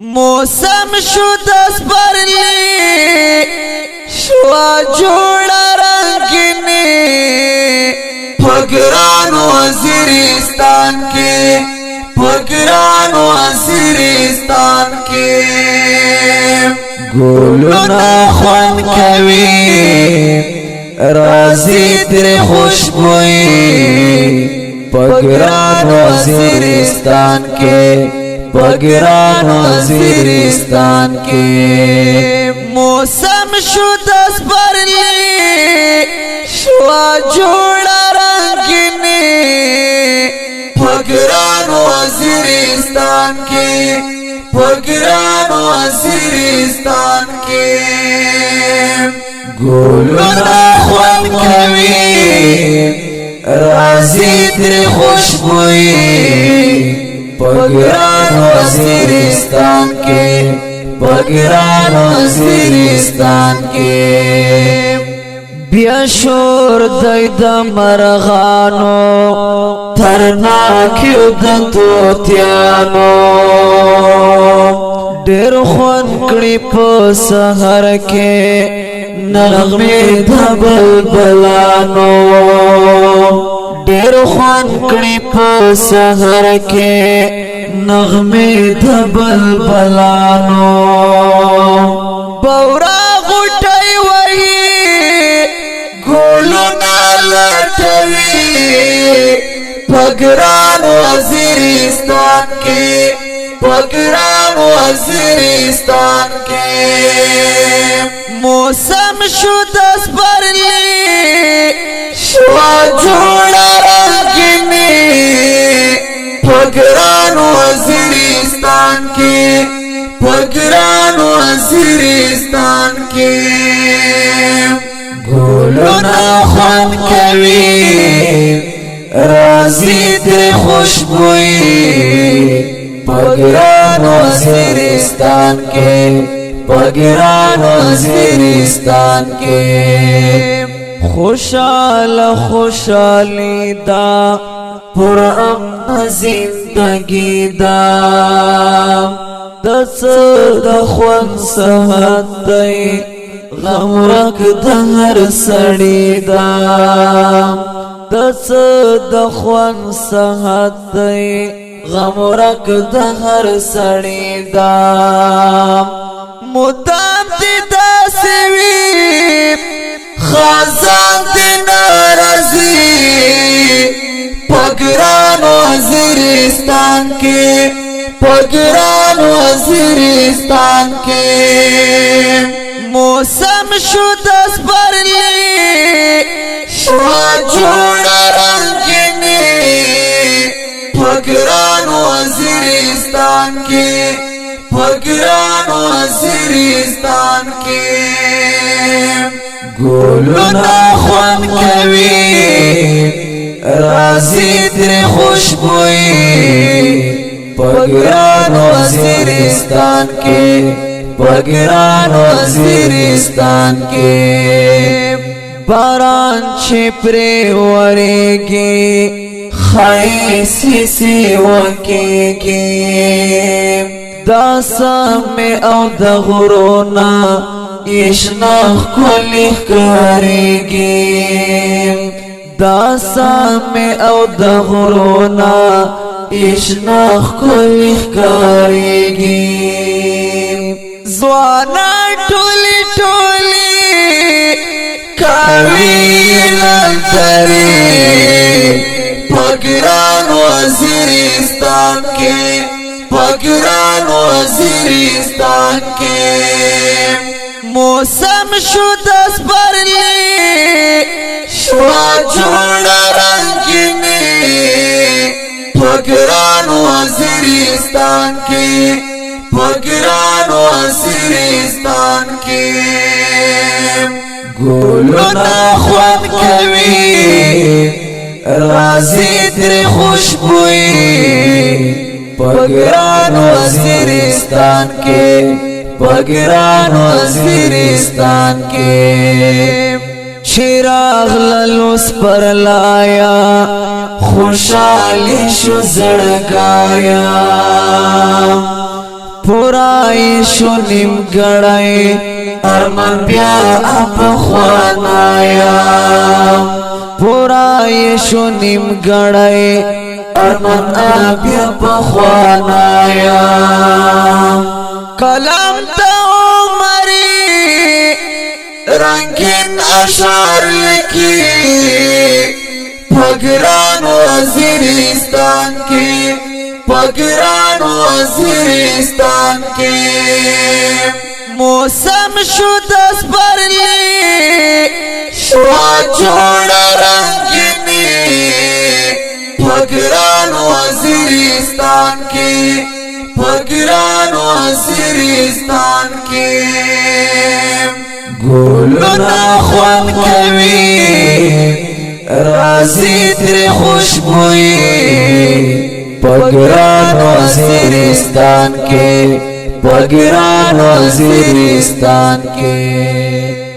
موسم شو دسپرلی شوا جوڑا رنگینی پگران وزیرستان کے پگران وزیرستان کے گلونا خوان کوي رازی تیرے خوشبوئی پگران وزیرستان کے پگران وزیرستان کے موسم شو دسپرلی شوا جوڑا رنگینی پگران وزیرستان کے پگران وزیرستان کے گلونا خوان کوي رازی تیرے خوشبوئی پگران وزیرستان کے پگران وزیرستان کے بیا شور دید مرغانو ترناکیو د توتیانو ډیر خوان کړي په سحر کې نغمه د بلبلانو ډیر خوان کړي په سحر کې نغمه د بلبلانو بورا غټي وهي ګلونا لټوي پگران وزیرستان کے پگران وزیرستان کے موسم شو دسپرلی شوا جوڑا رنگینی پگران وزیرستان کے پگران وزیرستان کے گلونا خوان کوي رازی تیرے خوشبوئی پگران وزیرستان کے پگران وزیرستان کے خوشحال خوشحالی دا پر امن زندگی دا دس د خوان سمت دی غم رک دهر سڑی دا دس د خوان سمت دی غم رک دهر سڑی دا مدام دی داسوی خازان دی نارضی پگران وزیرستان کے پگران وزیرستان کے موسم شو دسپرلی شوا جوڑا رنگینی پگران وزیرستان کے پگران وزیرستان کے گلونا خوان کوي رازی تیرے خوشبوئی پگران وزیرستان کے پگران وزیرستان کے باران چھپرے ورگی خیسی سی وکیگی داسم میں او دغرونا اشناخ کلی کریگی داسم میں او دغرونا اشناخ کلی کریگی زوانا ٹولی ٹولی کاوی لنتری پگران وزیرستان کے پگران وزیرستان کے موسم شو دسپرلی شوا جوڑا رنگینی پگران وزیرستان کے پگران وزیرستان کے گلونا خوان کوي رازی تیرے خوشبوئی پگران وزیرستان کے پگران وزیرستان کے چراغ للوس پر لایا خوشحالی شو زړګایا پورائی شنیم گڑائی ارمان بیا پخوانایا پورائی شنیم گڑائی ارمان بیا پخوانایا کلام تا عمری رنگین اشعار لکی پگران وزیرستان کی پگران وزیرستان کی موسم شد از برلی شوا جوڑا رنگینی پگران وزیرستان کی پگران وزیرستان کی گلونا خوان کوي رازی تر خوشبوئی پگران وزیرستان کے پگران وزیرستان کے